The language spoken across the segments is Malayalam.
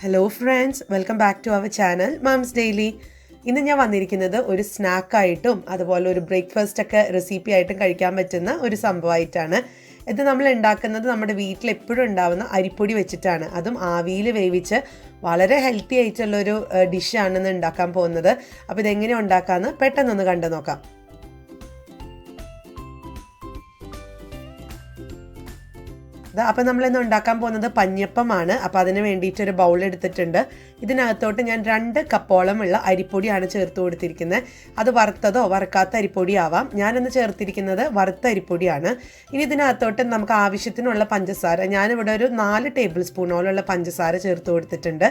Hello friends, welcome back to our channel mums daily. ഇന്ന് ഞാൻ വന്നിരിക്കുന്നത് ഒരു സ്നാക്കായിട്ടും അതുപോലെ ഒരു ബ്രേക്ക്ഫാസ്റ്റ് ഒക്കെ റെസിപ്പി ആയിട്ടും കഴിക്കാൻ പറ്റുന്ന ഒരു സംഭവമായിട്ടാണ്. ഇത് നമ്മൾ ഉണ്ടാക്കുന്നത് നമ്മുടെ വീട്ടിൽ എപ്പോഴും ഉണ്ടാവുന്ന അരിപ്പൊടി വെച്ചിട്ടാണ്. അതും ആവിയിൽ വേവിച്ച് വളരെ ഹെൽത്തി ആയിട്ടുള്ളൊരു ഡിഷാണെന്ന് ഉണ്ടാക്കാൻ പോകുന്നത്. അപ്പോൾ ഇതെങ്ങനെ ഉണ്ടാക്കാമെന്ന് പെട്ടെന്നൊന്ന് കണ്ടു നോക്കാം. അപ്പോൾ നമ്മളിന്ന് ഉണ്ടാക്കാൻ പോകുന്നത് പഞ്ഞപ്പമാണ്. അപ്പോൾ അതിന് വേണ്ടിയിട്ടൊരു ബൗൾ എടുത്തിട്ടുണ്ട്. ഇതിനകത്തോട്ട് ഞാൻ 2 കപ്പോളമുള്ള അരിപ്പൊടിയാണ് ചേർത്ത് കൊടുത്തിരിക്കുന്നത്. അത് വറുത്തതോ വറുക്കാത്ത അരിപ്പൊടി ആവാം. ഞാനിന്ന് ചേർത്തിരിക്കുന്നത് വറുത്ത അരിപ്പൊടിയാണ്. ഇനി ഇതിനകത്തോട്ട് നമുക്ക് ആവശ്യത്തിനുള്ള പഞ്ചസാര, ഞാനിവിടെ ഒരു 4 ടേബിൾ സ്പൂണോളമുള്ള പഞ്ചസാര ചേർത്ത് കൊടുത്തിട്ടുണ്ട്.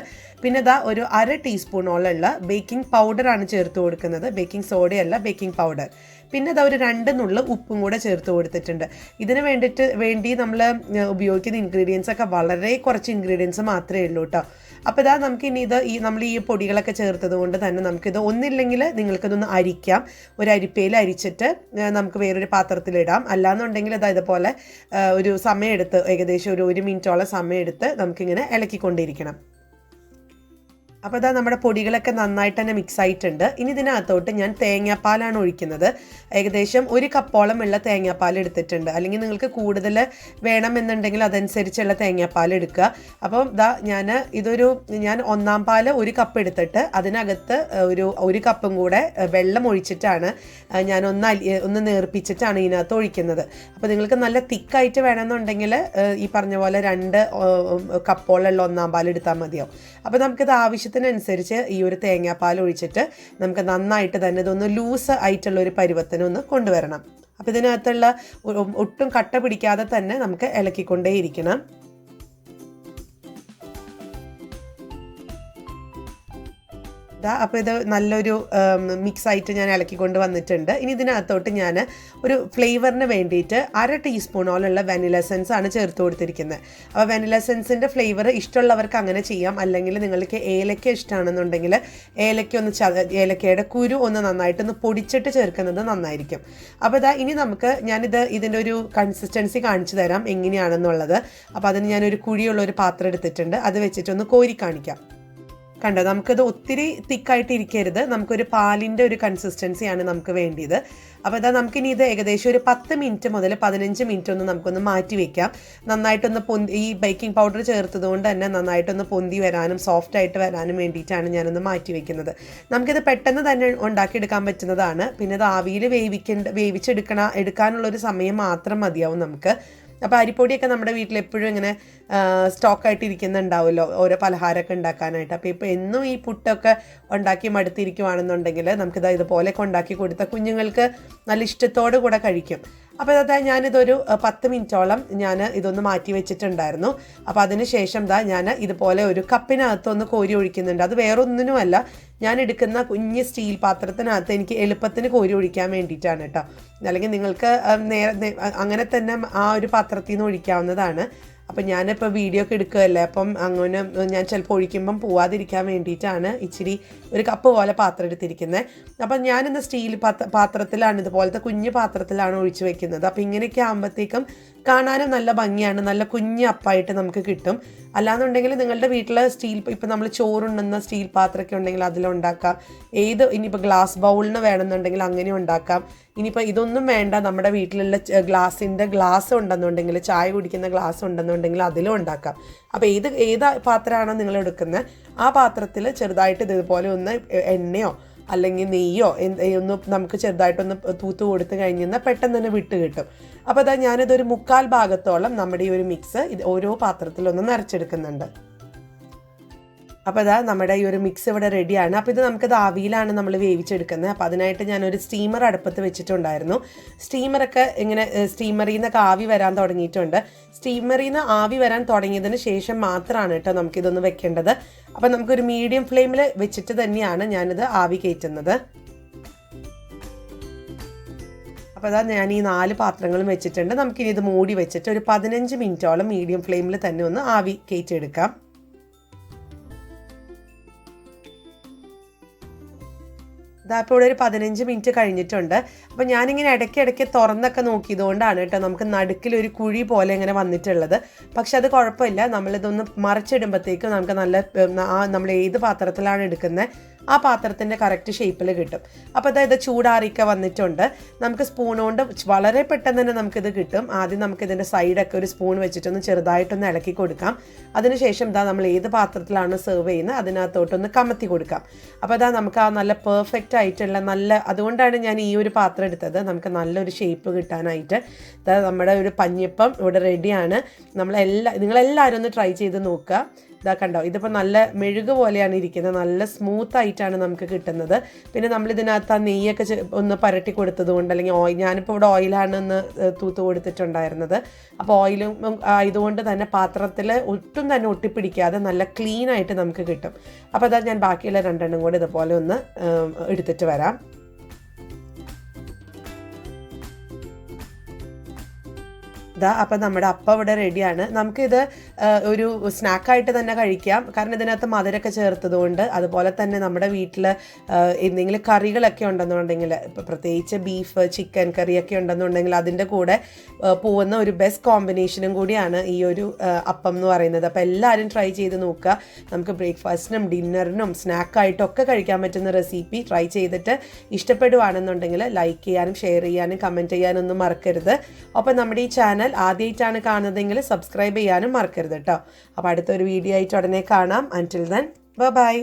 പിന്നെ ഒരു 1/2 ടീസ്പൂണോളമുള്ള ബേക്കിംഗ് പൗഡറാണ് ചേർത്ത് കൊടുക്കുന്നത്. ബേക്കിംഗ് സോഡയല്ല, ബേക്കിംഗ് പൗഡർ. പിന്നെ ഒരു 2 നുള്ള് ഉപ്പും കൂടെ ചേർത്ത് കൊടുത്തിട്ടുണ്ട്. ഇതിന് വേണ്ടി നമ്മൾ ഉപയോഗിക്കുന്ന ഇൻഗ്രീഡിയൻസ് ഒക്കെ വളരെ കുറച്ച് ഇൻഗ്രീഡിയൻസ് മാത്രമേ ഉള്ളൂ കേട്ടോ. അപ്പോൾ നമുക്കിനി നമ്മൾ ഈ പൊടികളൊക്കെ ചേർത്തത് കൊണ്ട് തന്നെ നമുക്കിത് ഒന്നില്ലെങ്കിൽ നിങ്ങൾക്കിതൊന്ന് അരിക്കാം. ഒരു അരിപ്പയിൽ അരിച്ചിട്ട് നമുക്ക് വേറൊരു പാത്രത്തിലിടാം. അല്ലാന്നുണ്ടെങ്കിൽ ഇതുപോലെ ഒരു സമയമെടുത്ത്, ഏകദേശം ഒരു 1 മിനിറ്റോളം സമയമെടുത്ത് നമുക്കിങ്ങനെ ഇളക്കിക്കൊണ്ടിരിക്കണം. അപ്പോൾ നമ്മുടെ പൊടികളൊക്കെ നന്നായിട്ട് തന്നെ മിക്സ് ആയിട്ടുണ്ട്. ഇനി ഇതിനകത്തോട്ട് ഞാൻ തേങ്ങാപ്പാലാണ് ഒഴിക്കുന്നത്. ഏകദേശം 1 കപ്പോളം ഉള്ള തേങ്ങാപ്പാൽ എടുത്തിട്ടുണ്ട്. അല്ലെങ്കിൽ നിങ്ങൾക്ക് കൂടുതൽ വേണമെന്നുണ്ടെങ്കിൽ അതനുസരിച്ചുള്ള തേങ്ങാപ്പാൽ എടുക്കുക. അപ്പം ഞാൻ 1/4 പാൽ 1 കപ്പ് എടുത്തിട്ട് അതിനകത്ത് ഒരു കപ്പും കൂടെ വെള്ളം ഒഴിച്ചിട്ടാണ് ഞാൻ ഒന്ന് നേർപ്പിച്ചിട്ടാണ് ഇതിനകത്ത് ഒഴിക്കുന്നത്. അപ്പോൾ നിങ്ങൾക്ക് നല്ല തിക്കായിട്ട് വേണമെന്നുണ്ടെങ്കിൽ ഈ പറഞ്ഞ പോലെ 2 കപ്പോളുള്ള 1/4 പാൽ എടുത്താൽ മതിയാവും. അപ്പോൾ നമുക്കിത് ആവശ്യത്തിനനുസരിച്ച് ഈ ഒരു തേങ്ങാപ്പാൽ ഒഴിച്ചിട്ട് നമുക്ക് നന്നായിട്ട് തന്നെ ഇതൊന്ന് ലൂസ് ആയിട്ടുള്ള ഒരു പരുവത്തിനൊന്ന് കൊണ്ടുവരണം. അപ്പോൾ ഇതിനകത്തുള്ള ഒട്ടും കട്ട പിടിക്കാതെ തന്നെ നമുക്ക് ഇളക്കിക്കൊണ്ടേയിരിക്കണം. അപ്പോൾ ഇത് നല്ലൊരു മിക്സായിട്ട് ഞാൻ ഇളക്കിക്കൊണ്ട് വന്നിട്ടുണ്ട്. ഇനി ഇതിനകത്തോട്ട് ഞാൻ ഒരു ഫ്ലേവറിന് വേണ്ടിയിട്ട് 1/2 ടീസ്പൂണോളമുള്ള വെനില എസൻസ് ആണ് ചേർത്ത് കൊടുത്തിരിക്കുന്നത്. അപ്പോൾ വെനില എസൻസിൻ്റെ ഫ്ലേവർ ഇഷ്ടമുള്ളവർക്ക് അങ്ങനെ ചെയ്യാം. അല്ലെങ്കിൽ നിങ്ങൾക്ക് ഏലക്ക ഇഷ്ടമാണെന്നുണ്ടെങ്കിൽ ഏലക്കയുടെ കുരു ഒന്ന് നന്നായിട്ടൊന്ന് പൊടിച്ചിട്ട് ചേർക്കുന്നത് നന്നായിരിക്കും. അപ്പോൾ ഇനി ഇതിൻ്റെ ഒരു കൺസിസ്റ്റൻസി കാണിച്ചു തരാം എങ്ങനെയാണെന്നുള്ളത്. അപ്പോൾ അതിന് ഞാനൊരു കുഴിയുള്ള ഒരു പാത്രം എടുത്തിട്ടുണ്ട്. അത് വെച്ചിട്ടൊന്ന് കോരി കാണിക്കാം. കണ്ടോ, നമുക്കത് ഒത്തിരി തിക്കായിട്ട് ഇരിക്കരുത്. നമുക്കൊരു പാലിൻ്റെ ഒരു കൺസിസ്റ്റൻസിയാണ് നമുക്ക് വേണ്ടിയത്. അപ്പോൾ നമുക്കിനി ഇത് ഏകദേശം ഒരു 10 മിനിറ്റ് മുതൽ 15 മിനിറ്റ് നമുക്കൊന്ന് മാറ്റി വയ്ക്കാം. നന്നായിട്ടൊന്ന് ഈ ബേക്കിംഗ് പൗഡർ ചേർത്തത് കൊണ്ട് തന്നെ നന്നായിട്ടൊന്ന് പൊന്തി വരാനും സോഫ്റ്റായിട്ട് വരാനും വേണ്ടിയിട്ടാണ് ഞാനൊന്ന് മാറ്റി വയ്ക്കുന്നത്. നമുക്കിത് പെട്ടെന്ന് തന്നെ ഉണ്ടാക്കിയെടുക്കാൻ പറ്റുന്നതാണ്. പിന്നെ ഇത് ആവിയിൽ എടുക്കാനുള്ളൊരു സമയം മാത്രം മതിയാവും നമുക്ക്. അപ്പോൾ അരിപ്പൊടിയൊക്കെ നമ്മുടെ വീട്ടിൽ എപ്പോഴും ഇങ്ങനെ സ്റ്റോക്കായിട്ട് ഇരിക്കുന്നുണ്ടാവുമല്ലോ, ഓരോ പലഹാരമൊക്കെ ഉണ്ടാക്കാനായിട്ട്. അപ്പോൾ ഇപ്പോൾ എന്നും ഈ പുട്ടൊക്കെ ഉണ്ടാക്കി മടുത്തിരിക്കുവാണെന്നുണ്ടെങ്കിൽ നമുക്കിത് ഇതുപോലെയൊക്കെ ഉണ്ടാക്കി കൊടുത്താൽ കുഞ്ഞുങ്ങൾക്ക് നല്ല ഇഷ്ടത്തോടു കൂടെ കഴിക്കും. അപ്പോൾ ഞാനിതൊരു 10 മിനിറ്റോളം ഇതൊന്ന് മാറ്റി വെച്ചിട്ടുണ്ടായിരുന്നു. അപ്പോൾ അതിന് ശേഷം ഞാൻ ഇതുപോലെ ഒരു കപ്പിനകത്തൊന്ന് കോരി ഒഴിക്കുന്നുണ്ട്. അത് വേറെ ഒന്നിനുമല്ല, ഞാൻ എടുക്കുന്ന കുഞ്ഞ് സ്റ്റീൽ പാത്രത്തിനകത്ത് എനിക്ക് എളുപ്പത്തിന് കോരി ഒഴിക്കാൻ വേണ്ടിയിട്ടാണ് കേട്ടോ. അല്ലെങ്കിൽ നിങ്ങൾക്ക് അങ്ങനെ തന്നെ ആ ഒരു പാത്രത്തിൽ നിന്ന് ഒഴിക്കാവുന്നതാണ്. അപ്പം ഞാനിപ്പോൾ വീഡിയോ ഒക്കെ എടുക്കുകയല്ലേ, അപ്പം അങ്ങനെ ഞാൻ ചിലപ്പോൾ ഒഴിക്കുമ്പം പോവാതിരിക്കാൻ വേണ്ടിയിട്ടാണ് ഇച്ചിരി ഒരു കപ്പ് പോലെ പാത്രം എടുത്തിരിക്കുന്നത്. അപ്പം ഞാനിന്ന് സ്റ്റീൽ പാത്രത്തിലാണ്, ഇതുപോലത്തെ കുഞ്ഞ് പാത്രത്തിലാണ് ഒഴിച്ച് വെക്കുന്നത്. അപ്പോൾ ഇങ്ങനെയൊക്കെ ആകുമ്പോഴത്തേക്കും കാണാനും നല്ല ഭംഗിയാണ്, നല്ല കുഞ്ഞ് അപ്പായിട്ട് നമുക്ക് കിട്ടും. അല്ലാന്നുണ്ടെങ്കിൽ നിങ്ങളുടെ വീട്ടിൽ ഇപ്പം നമ്മൾ ചോറുണ്ടെന്ന സ്റ്റീൽ പാത്രമൊക്കെ ഉണ്ടെങ്കിൽ അതിലുണ്ടാക്കാം. ഇനിയിപ്പോൾ ഗ്ലാസ് ബൗളിന് വേണമെന്നുണ്ടെങ്കിൽ അങ്ങനെ ഉണ്ടാക്കാം. ഇനിയിപ്പോൾ ഇതൊന്നും വേണ്ട, നമ്മുടെ വീട്ടിലുള്ള ഗ്ലാസ് ഉണ്ടെന്നുണ്ടെങ്കിൽ, ചായ കുടിക്കുന്ന ഗ്ലാസ് ഉണ്ടെന്നുണ്ടെങ്കിൽ അതിലും ഉണ്ടാക്കാം. അപ്പോൾ ഏത് പാത്രമാണോ നിങ്ങൾ എടുക്കുന്നത് ആ പാത്രത്തിൽ ചെറുതായിട്ട് ഇതുപോലെ ഒന്ന് എണ്ണയോ അല്ലെങ്കിൽ നെയ്യോ ഒന്ന് നമുക്ക് ചെറുതായിട്ടൊന്ന് തൂത്ത് കൊടുത്ത് കഴിഞ്ഞാൽ പെട്ടെന്ന് തന്നെ വിട്ട് കിട്ടും. അപ്പോൾ ഞാനിതൊരു 1/4 ഭാഗത്തോളം നമ്മുടെ ഈ ഒരു മിക്സ് ഓരോ പാത്രത്തിലൊന്ന് നിറച്ചെടുക്കുന്നുണ്ട്. അപ്പോൾ നമ്മുടെ ഈ ഒരു മിക്സ് ഇവിടെ റെഡിയാണ്. അപ്പോൾ ഇത് നമുക്കിത് ആവിയിലാണ് നമ്മൾ വേവിച്ചെടുക്കുന്നത്. അപ്പോൾ അതിനായിട്ട് ഞാനൊരു സ്റ്റീമർ അടുപ്പത്ത് വെച്ചിട്ടുണ്ടായിരുന്നു. സ്റ്റീമറിൽ നിന്നൊക്കെ ആവി വരാൻ തുടങ്ങിയിട്ടുണ്ട്. സ്റ്റീമറിൽ നിന്ന് ആവി വരാൻ തുടങ്ങിയതിന് ശേഷം മാത്രമാണ് കേട്ടോ നമുക്കിതൊന്ന് വെക്കേണ്ടത്. അപ്പോൾ നമുക്കൊരു മീഡിയം ഫ്ലെയിമിൽ വെച്ചിട്ട് തന്നെയാണ് ഞാനിത് ആവി കയറ്റുന്നത്. അപ്പോൾ ഞാൻ ഈ 4 പാത്രങ്ങളും വെച്ചിട്ടുണ്ട്. നമുക്കിനി ഇത് മൂടി വെച്ചിട്ട് ഒരു 15 മിനിറ്റോളം മീഡിയം ഫ്ലെയിമിൽ തന്നെ ഒന്ന് ആവി കയറ്റിയെടുക്കാം. അപ്പോൾ ഇവിടെ ഒരു 15 മിനിറ്റ് കഴിഞ്ഞിട്ടുണ്ട്. അപ്പോൾ ഞാനിങ്ങനെ ഇടയ്ക്കിടയ്ക്ക് തുറന്നൊക്കെ നോക്കിയതുകൊണ്ടാണ് കേട്ടോ നമുക്ക് നടുക്കിലൊരു കുഴി പോലെ ഇങ്ങനെ വന്നിട്ടുള്ളത്. പക്ഷെ അത് കുഴപ്പമില്ല, നമ്മളിതൊന്ന് മറിച്ചിടുമ്പോഴത്തേക്കും നമുക്ക് നല്ല നമ്മൾ ഏത് പാത്രത്തിലാണ് എടുക്കുന്നത് ആ പാത്രത്തിൻ്റെ കറക്റ്റ് ഷേപ്പിൽ കിട്ടും. അപ്പോൾ അതായത് ചൂടാറിയൊക്കെ വന്നിട്ടുണ്ട്. നമുക്ക് സ്പൂൺ കൊണ്ട് വളരെ പെട്ടെന്ന് തന്നെ നമുക്കിത് കിട്ടും. ആദ്യം നമുക്കിതിൻ്റെ സൈഡൊക്കെ ഒരു സ്പൂൺ വെച്ചിട്ടൊന്ന് ചെറുതായിട്ടൊന്ന് ഇളക്കി കൊടുക്കാം. അതിനുശേഷം നമ്മൾ ഏത് പാത്രത്തിലാണ് സെർവ് ചെയ്യുന്നത് അതിനകത്തോട്ടൊന്ന് കമത്തി കൊടുക്കാം. അപ്പോൾ നമുക്ക് ആ നല്ല പെർഫെക്റ്റ് ആയിട്ടുള്ള അതുകൊണ്ടാണ് ഞാൻ ഈ ഒരു പാത്രം എടുത്തത്, നമുക്ക് നല്ലൊരു ഷേപ്പ് കിട്ടാനായിട്ട്. നമ്മുടെ ഒരു പഞ്ഞിപ്പം ഇവിടെ റെഡിയാണ്. നിങ്ങളെല്ലാവരും ഒന്ന് ട്രൈ ചെയ്ത് നോക്കുക. കണ്ടോ, ഇതിപ്പോൾ നല്ല മെഴുക് പോലെയാണ് ഇരിക്കുന്നത്, നല്ല സ്മൂത്ത് ആയിട്ടാണ് നമുക്ക് കിട്ടുന്നത്. പിന്നെ നമ്മളിതിനകത്ത് ആ നെയ്യൊക്കെ ഒന്ന് പരട്ടി കൊടുത്തത് കൊണ്ട്, അല്ലെങ്കിൽ ഞാനിപ്പോൾ ഇവിടെ ഓയിലാണ് ഒന്ന് തൂത്ത് കൊടുത്തിട്ടുണ്ടായിരുന്നത്. അപ്പോൾ ഓയിലും ആയതുകൊണ്ട് തന്നെ പാത്രത്തിൽ ഒട്ടും തന്നെ ഒട്ടിപ്പിടിക്കാതെ നല്ല ക്ലീൻ ആയിട്ട് നമുക്ക് കിട്ടും. അപ്പോൾ ഞാൻ ബാക്കിയുള്ള 2 കൂടി ഇതുപോലെ ഒന്ന് എടുത്തിട്ട് വരാം. അപ്പോൾ നമ്മുടെ അപ്പം ഇവിടെ റെഡിയാണ്. നമുക്കിത് ഒരു സ്നാക്കായിട്ട് തന്നെ കഴിക്കാം, കാരണം ഇതിനകത്ത് മധുരമൊക്കെ ചേർത്തതുകൊണ്ട്. അതുപോലെ തന്നെ നമ്മുടെ വീട്ടിൽ എന്തെങ്കിലും കറികളൊക്കെ ഉണ്ടെന്നുണ്ടെങ്കിൽ, ഇപ്പോൾ പ്രത്യേകിച്ച് ബീഫ് ചിക്കൻ കറിയൊക്കെ ഉണ്ടെന്നുണ്ടെങ്കിൽ അതിൻ്റെ കൂടെ പോകുന്ന ഒരു ബെസ്റ്റ് കോമ്പിനേഷനും കൂടിയാണ് ഈ ഒരു അപ്പം എന്ന് പറയുന്നത്. അപ്പോൾ എല്ലാവരും ട്രൈ ചെയ്ത് നോക്കുക. നമുക്ക് ബ്രേക്ക്ഫാസ്റ്റിനും ഡിന്നറിനും സ്നാക്കായിട്ടൊക്കെ കഴിക്കാൻ പറ്റുന്ന റെസിപ്പി ട്രൈ ചെയ്തിട്ട് ഇഷ്ടപ്പെടുവാണെന്നുണ്ടെങ്കിൽ ലൈക്ക് ചെയ്യാനും ഷെയർ ചെയ്യാനും കമൻറ്റ് ചെയ്യാനൊന്നും മറക്കരുത്. അപ്പോൾ നമ്മുടെ ഈ ചാനൽ ആദ്യമായിട്ടാണ് കാണുന്നതെങ്കിൽ സബ്സ്ക്രൈബ് ചെയ്യാനും മറക്കരുത് കേട്ടോ. അപ്പോൾ അടുത്തൊരു വീഡിയോ ആയിട്ട് ഉടനെ കാണാം. അൻറ്റിൽ ദെൻ ബൈ.